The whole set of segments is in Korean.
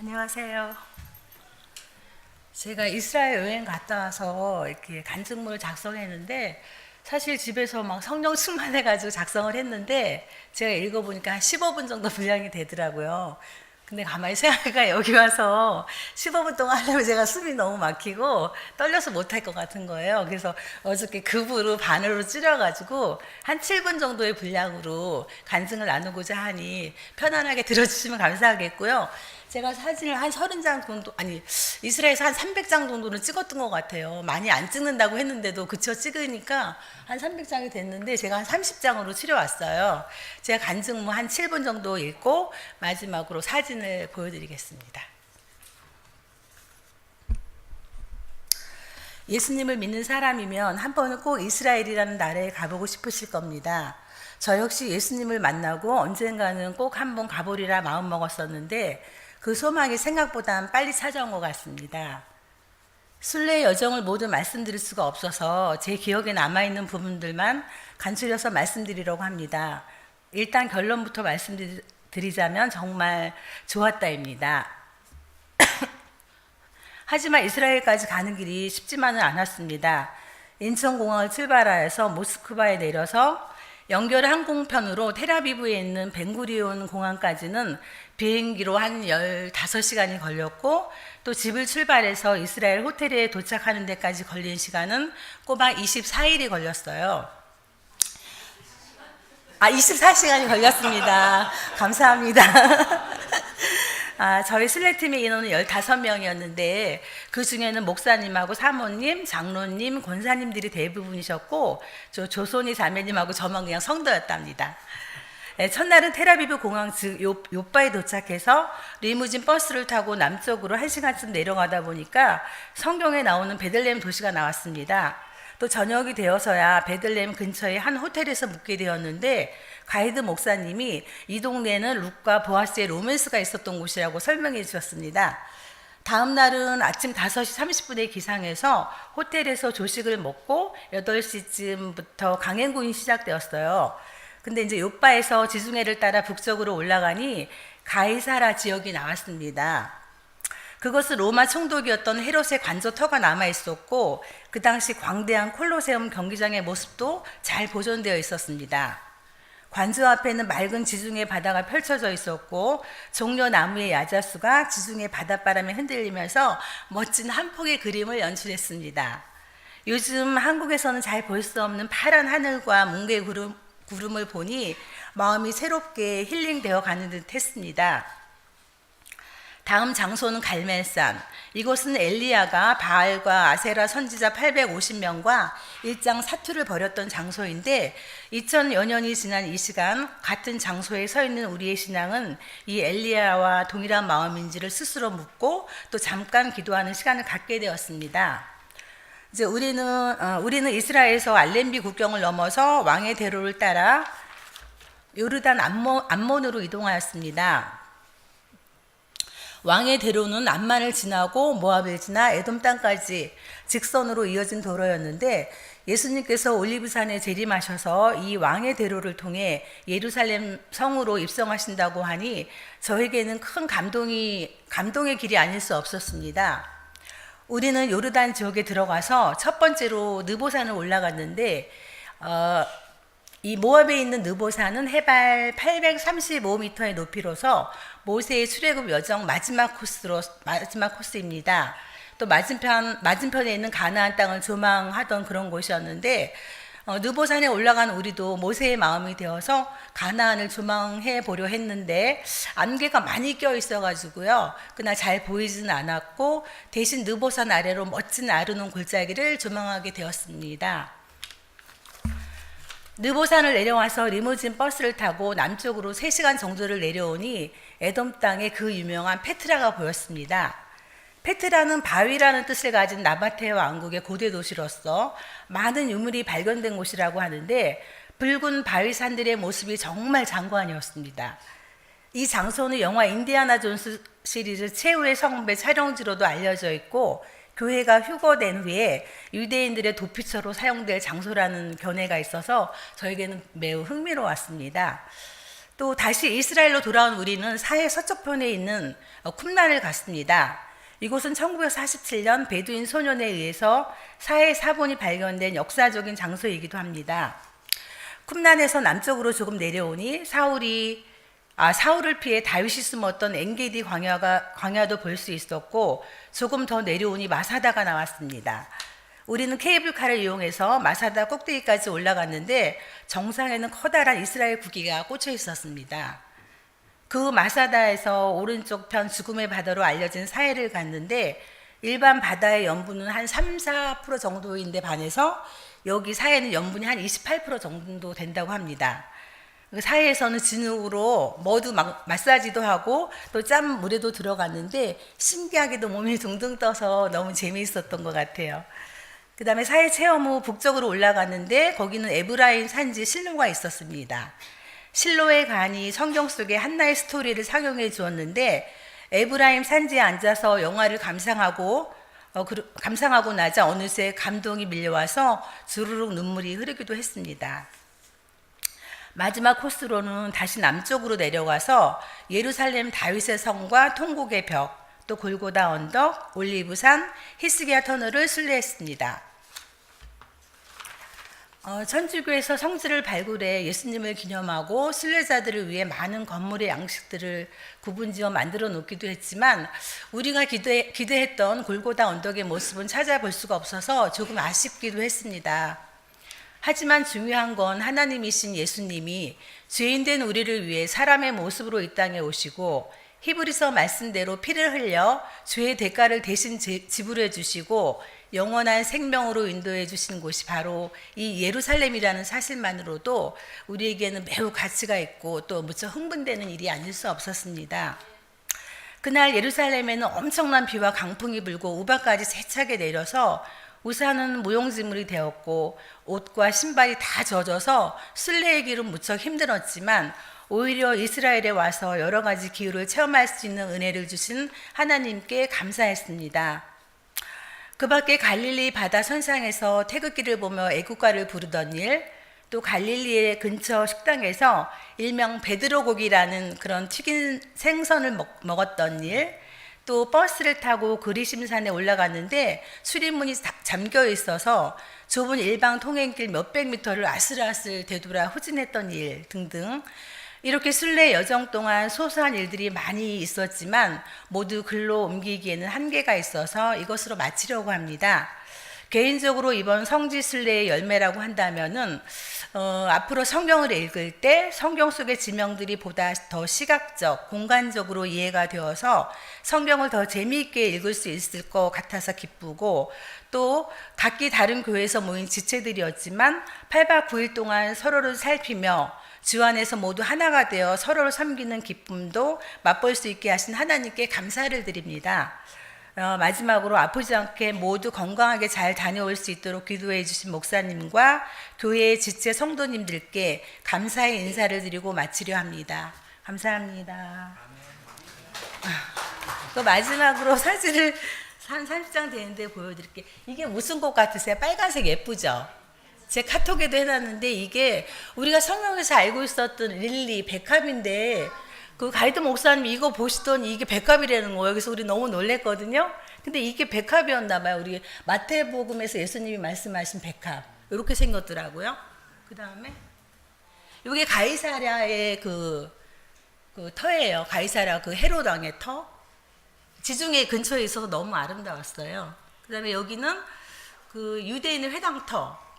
안녕하세요. 제가 이스라엘 여행 갔다 와서 이렇게 간증문을 작성했는데 사실 집에서 막 성령 충만해가지고 작성을 했는데 제가 읽어보니까 한 15분 정도 분량이 되더라고요. 근데 가만히 생각해가 여기 와서 15분 동안 하려면 제가 숨이 너무 막히고 떨려서 못할 것 같은 거예요. 그래서 어저께 급으로 반으로 줄여가지고 한 7분 정도의 분량으로 간증을 나누고자 하니 편안하게 들어주시면 감사하겠고요. 제가 사진을 한 30장 정도, 아니, 이스라엘에서 한 300장 정도는 찍었던 것 같아요. 많이 안 찍는다고 했는데도 그쳐 찍으니까 한 300장이 됐는데 제가 한 30장으로 치러왔어요. 제가 간증문 한 7분 정도 읽고 마지막으로 사진을 보여드리겠습니다. 예수님을 믿는 사람이면 한 번은 꼭 이스라엘이라는 나라에 가보고 싶으실 겁니다. 저 역시 예수님을 만나고 언젠가는 꼭 한번 가보리라 마음먹었었는데 그 소망이 생각보다 빨리 찾아온 것 같습니다. 순례의 여정을 모두 말씀드릴 수가 없어서 제 기억에 남아있는 부분들만 간추려서 말씀드리려고 합니다. 일단 결론부터 말씀드리자면 정말 좋았다입니다. 하지만 이스라엘까지 가는 길이 쉽지만은 않았습니다. 인천공항을 출발하여서 모스크바에 내려서 연결 항공편으로 텔아비브에 있는 벤구리온 공항까지는 비행기로 한 15시간이 걸렸고 또 집을 출발해서 이스라엘 호텔에 도착하는 데까지 걸린 시간은 꼬박 24일이 걸렸어요. 24시간이 걸렸습니다. 감사합니다. 저희 순례팀의 인원은 15명이었는데 그 중에는 목사님하고 사모님, 장로님, 권사님들이 대부분이셨고 조손이 자매님하고 저만 그냥 성도였답니다. 첫날은 텔아비브 공항 즉 요바에 도착해서 리무진 버스를 타고 남쪽으로 1시간쯤 내려가다 보니까 성경에 나오는 베들레헴 도시가 나왔습니다. 또 저녁이 되어서야 베들레헴 근처의 한 호텔에서 묵게 되었는데 가이드 목사님이 이 동네는 룻과 보아스의 로맨스가 있었던 곳이라고 설명해 주셨습니다. 다음 날은 아침 5시 30분에 기상해서 호텔에서 조식을 먹고 8시쯤부터 강행군이 시작되었어요. 근데 이제 요바에서 지중해를 따라 북쪽으로 올라가니 가이사라 지역이 나왔습니다. 그것은 로마 총독이었던 헤롯의 관저터가 남아 있었고 그 당시 광대한 콜로세움 경기장의 모습도 잘 보존되어 있었습니다. 관저 앞에는 맑은 지중해 바다가 펼쳐져 있었고 종려나무의 야자수가 지중해 바닷바람에 흔들리면서 멋진 한 폭의 그림을 연출했습니다. 요즘 한국에서는 잘 볼 수 없는 파란 하늘과 뭉게 구름을 보니 마음이 새롭게 힐링되어 가는 듯 했습니다. 다음 장소는 갈멜산. 이곳은 엘리야가 바알과 아세라 선지자 850명과 일장 사투를 벌였던 장소인데 2000여 년이 지난 이 시간 같은 장소에 서 있는 우리의 신앙은 이 엘리야와 동일한 마음인지를 스스로 묻고 또 잠깐 기도하는 시간을 갖게 되었습니다. 이제 우리는 이스라엘에서 알렘비 국경을 넘어서 왕의 대로를 따라 요르단 암몬으로 이동하였습니다. 왕의 대로는 암만을 지나고 모압을 지나 에돔 땅까지 직선으로 이어진 도로였는데 예수님께서 올리브산에 재림하셔서 이 왕의 대로를 통해 예루살렘 성으로 입성하신다고 하니 저에게는 큰 감동의 길이 아닐 수 없었습니다. 우리는 요르단 지역에 들어가서 첫 번째로 느보산을 올라갔는데 이 모압에 있는 느보산은 해발 835m의 높이로서 모세의 출애굽 여정 마지막 코스입니다. 또 맞은편에 있는 가나안 땅을 조망하던 그런 곳이었는데 느보산에 올라간 우리도 모세의 마음이 되어서 가나안을 조망해 보려 했는데 안개가 많이 껴 있어가지고요. 그날 잘 보이지는 않았고 대신 느보산 아래로 멋진 아르논 골짜기를 조망하게 되었습니다. 느보산을 내려와서 리무진 버스를 타고 남쪽으로 3시간 정도를 내려오니 에돔 땅에 그 유명한 페트라가 보였습니다. 페트라는 바위라는 뜻을 가진 나바테 왕국의 고대 도시로서 많은 유물이 발견된 곳이라고 하는데 붉은 바위산들의 모습이 정말 장관이었습니다. 이 장소는 영화 인디아나 존스 시리즈 최후의 성배 촬영지로도 알려져 있고 교회가 휴거된 후에 유대인들의 도피처로 사용될 장소라는 견해가 있어서 저에게는 매우 흥미로웠습니다. 또 다시 이스라엘로 돌아온 우리는 사해 서쪽편에 있는 쿰란을 갔습니다. 이곳은 1947년 베두인 소년에 의해서 사해 사본이 발견된 역사적인 장소이기도 합니다. 쿰란에서 남쪽으로 조금 내려오니 사울을 피해 다윗이 숨었던 엔게디 광야도 볼 수 있었고, 조금 더 내려오니 마사다가 나왔습니다. 우리는 케이블카를 이용해서 마사다 꼭대기까지 올라갔는데 정상에는 커다란 이스라엘 국기가 꽂혀 있었습니다. 그 마사다에서 오른쪽 편 죽음의 바다로 알려진 사해를 갔는데 일반 바다의 염분은 한 3-4% 정도인데 반해서 여기 사해는 염분이 한 28% 정도 된다고 합니다. 그 사해에서는 진흙으로 머드 마사지도 하고 또 짠 물에도 들어갔는데 신기하게도 몸이 둥둥 떠서 너무 재미있었던 것 같아요. 그 다음에 사해 체험 후 북쪽으로 올라갔는데 거기는 에브라임 산지 실로가 있었습니다. 실로의 간이 성경 속의 한나의 스토리를 상영해 주었는데 에브라임 산지에 앉아서 영화를 감상하고 나자 어느새 감동이 밀려와서 주르륵 눈물이 흐르기도 했습니다. 마지막 코스로는 다시 남쪽으로 내려가서 예루살렘 다윗의 성과 통곡의 벽, 또 골고다 언덕, 올리브산, 히스기야 터널을 순례했습니다. 천주교에서 성지를 발굴해 예수님을 기념하고 순례자들을 위해 많은 건물의 양식들을 구분지어 만들어 놓기도 했지만 우리가 기대했던 골고다 언덕의 모습은 찾아볼 수가 없어서 조금 아쉽기도 했습니다. 하지만 중요한 건 하나님이신 예수님이 죄인된 우리를 위해 사람의 모습으로 이 땅에 오시고 히브리서 말씀대로 피를 흘려 죄의 대가를 대신 지불해 주시고 영원한 생명으로 인도해 주신 곳이 바로 이 예루살렘이라는 사실만으로도 우리에게는 매우 가치가 있고 또 무척 흥분되는 일이 아닐 수 없었습니다. 그날 예루살렘에는 엄청난 비와 강풍이 불고 우박까지 세차게 내려서 우산은 무용지물이 되었고 옷과 신발이 다 젖어서 순례의 길은 무척 힘들었지만 오히려 이스라엘에 와서 여러 가지 기후를 체험할 수 있는 은혜를 주신 하나님께 감사했습니다. 그 밖에 갈릴리 바다 선상에서 태극기를 보며 애국가를 부르던 일, 또 갈릴리의 근처 식당에서 일명 베드로 고기라는 그런 튀긴 생선을 먹었던 일, 또 버스를 타고 그리심산에 올라갔는데 출입문이 잠겨 있어서 좁은 일방 통행길 몇백 미터를 아슬아슬 되돌아 후진했던 일 등등, 이렇게 순례 여정 동안 소소한 일들이 많이 있었지만 모두 글로 옮기기에는 한계가 있어서 이것으로 마치려고 합니다. 개인적으로 이번 성지 순례의 열매라고 한다면은 앞으로 성경을 읽을 때 성경 속의 지명들이 보다 더 시각적, 공간적으로 이해가 되어서 성경을 더 재미있게 읽을 수 있을 것 같아서 기쁘고, 또 각기 다른 교회에서 모인 지체들이었지만 8박 9일 동안 서로를 살피며 주 안에서 모두 하나가 되어 서로를 섬기는 기쁨도 맛볼 수 있게 하신 하나님께 감사를 드립니다. 마지막으로 아프지 않게 모두 건강하게 잘 다녀올 수 있도록 기도해 주신 목사님과 교회의 지체 성도님들께 감사의 인사를 드리고 마치려 합니다. 감사합니다. 또 마지막으로 사진을 한 30장 되는데 보여드릴게요. 이게 무슨 꽃 같으세요? 빨간색 예쁘죠? 제 카톡에도 해놨는데 이게 우리가 성경에서 알고 있었던 릴리, 백합인데 그 가이드 목사님 이거 보시더니 이게 백합이라는 거예요. 그래서 우리 너무 놀랬거든요. 근데 이게 백합이었나 봐요. 우리 마태복음에서 예수님이 말씀하신 백합. 이렇게 생겼더라고요. 그 다음에 이게 가이사랴의 그 터예요. 가이사랴 그 헤롯 왕의 터. 지중해 근처에 있어서 너무 아름다웠어요. 그 다음에 여기는 그 유대인의 회당터.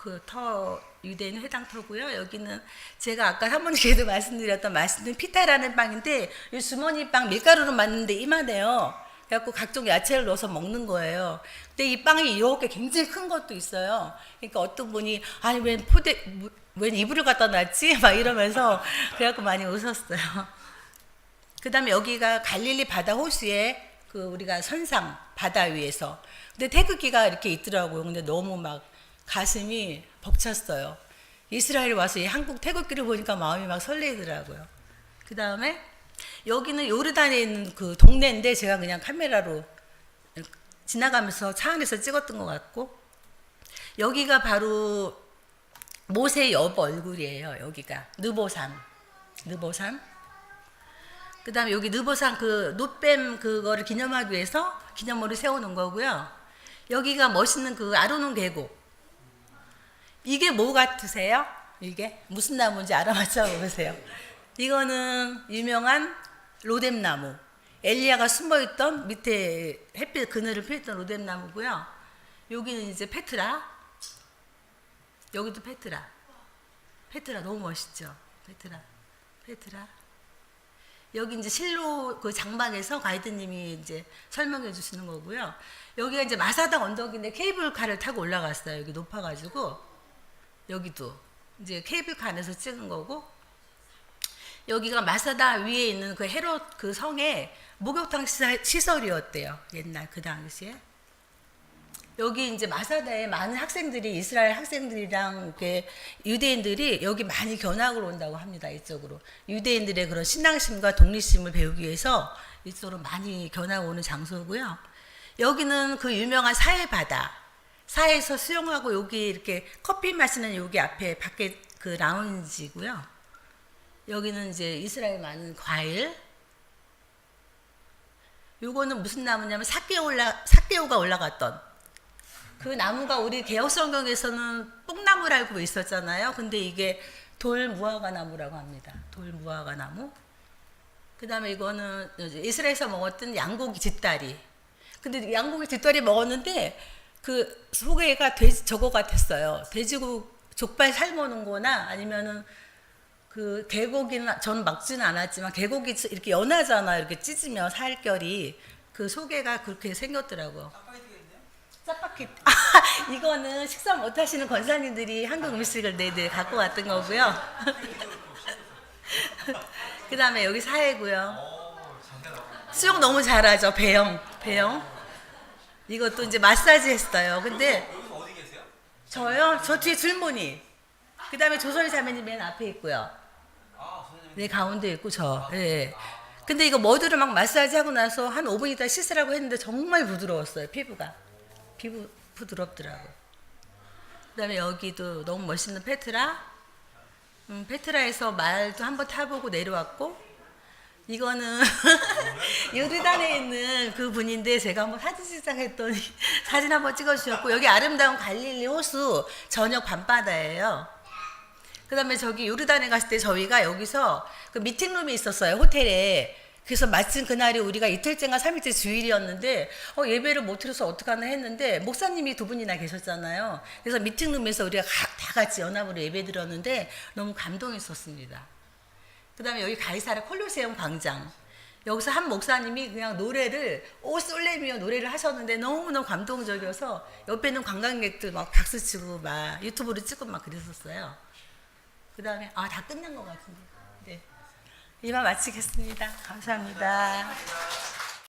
유대인 회당터고요. 여기는 제가 아까 사모님께도 말씀드렸던 피타라는 빵인데 이 주머니 빵 밀가루로 만드는데 이만해요. 그래갖고 각종 야채를 넣어서 먹는 거예요. 근데 이 빵이 이렇게 굉장히 큰 것도 있어요. 그러니까 어떤 분이 아니 웬 이불을 갖다 놨지? 막 이러면서 그래갖고 많이 웃었어요. 그 다음에 여기가 갈릴리 바다 호수에 그 우리가 선상 바다 위에서 근데 태극기가 이렇게 있더라고요. 근데 너무 막 가슴이 벅찼어요. 이스라엘에 와서 이 한국 태극기를 보니까 마음이 막 설레더라고요. 그 다음에 여기는 요르단에 있는 그 동네인데 제가 그냥 카메라로 지나가면서 차 안에서 찍었던 것 같고, 여기가 바로 모세 여보 얼굴이에요. 여기가 느보산. 그다음에 여기 느보산 그 노뱀 그거를 기념하기 위해서 기념물을 세우는 거고요. 여기가 멋있는 그 아로논 계곡. 이게 뭐 같으세요? 이게 무슨 나무인지 알아맞혀 보세요. 이거는 유명한 로뎀나무. 엘리야가 숨어있던 밑에 햇빛 그늘을 피했던 로뎀나무고요. 여기는 이제 페트라. 여기도 페트라. 페트라 너무 멋있죠. 페트라. 여기 이제 실로 그 장막에서 가이드님이 이제 설명해 주시는 거고요. 여기가 이제 마사다 언덕인데 케이블카를 타고 올라갔어요. 여기 높아가지고 여기도 이제 케이블카 안에서 찍은 거고, 여기가 마사다 위에 있는 그 헤롯 그 성의 목욕탕 시설이었대요. 옛날 그 당시에. 여기 이제 마사다에 많은 학생들이 이스라엘 학생들이랑 이렇게 유대인들이 여기 많이 견학을 온다고 합니다. 이쪽으로 유대인들의 그런 신앙심과 독립심을 배우기 위해서 이쪽으로 많이 견학 오는 장소고요. 여기는 그 유명한 사해 바다. 사해에서 수영하고 여기 이렇게 커피 마시는 여기 앞에 밖에 그 라운지고요. 여기는 이제 이스라엘 많은 과일. 요거는 무슨 나무냐면 삭개오가 올라갔던 그 나무가 우리 개혁성경에서는 뽕나무를 알고 있었잖아요. 근데 이게 돌무화과나무라고 합니다. 돌무화과나무. 그 다음에 이거는 이스라엘에서 먹었던 양고기 뒷다리. 근데 양고기 뒷다리 먹었는데 그 소개가 저거 같았어요. 돼지고 족발 삶아놓은 거나 아니면은 그 개고기는 전 먹지는 않았지만 개고기 이렇게 연하잖아요. 이렇게 찢으면 살결이 그 소개가 그렇게 생겼더라고요. 짜파게티. 이거는 식사 못 하시는 권사님들이 한국 음식을 네네 갖고 왔던 거고요. 그 다음에 여기 사해고요. 수영 너무 잘하죠. 배영. 이것도 이제 마사지 했어요. 근데 여기서 어디 계세요? 저요? 저 뒤에 줄무늬. 그 다음에 조선희 자매님 맨 앞에 있고요. 선생님. 네, 가운데 있고 저. 네. 근데 이거 머드를 막 마사지 하고 나서 한 5분 있다 씻으라고 했는데 정말 부드러웠어요. 피부가. 피부 부드럽더라고요. 그 다음에 여기도 너무 멋있는 페트라. 페트라에서 말도 한번 타보고 내려왔고, 이거는 요르단에 있는 그 분인데 제가 한번 사진 시작했더니 사진 한번 찍어주셨고, 여기 아름다운 갈릴리 호수 저녁 밤바다예요. 그 다음에 저기 요르단에 갔을 때 저희가 여기서 그 미팅룸이 있었어요. 호텔에. 그래서 마침 그날이 우리가 이틀째인가 3일째 주일이었는데 예배를 못 들어서 어떡하나 했는데 목사님이 두 분이나 계셨잖아요. 그래서 미팅룸에서 우리가 다 같이 연합으로 예배 드렸는데 너무 감동했었습니다. 그 다음에 여기 가이사랴 콜로세움 광장. 여기서 한 목사님이 그냥 노래를 오 솔레미오 노래를 하셨는데 너무너무 감동적이어서 옆에 있는 관광객들 막 박수치고 막 유튜브로 찍고 막 그랬었어요. 그 다음에 다 끝난 것 같은데. 네. 이만 마치겠습니다. 감사합니다.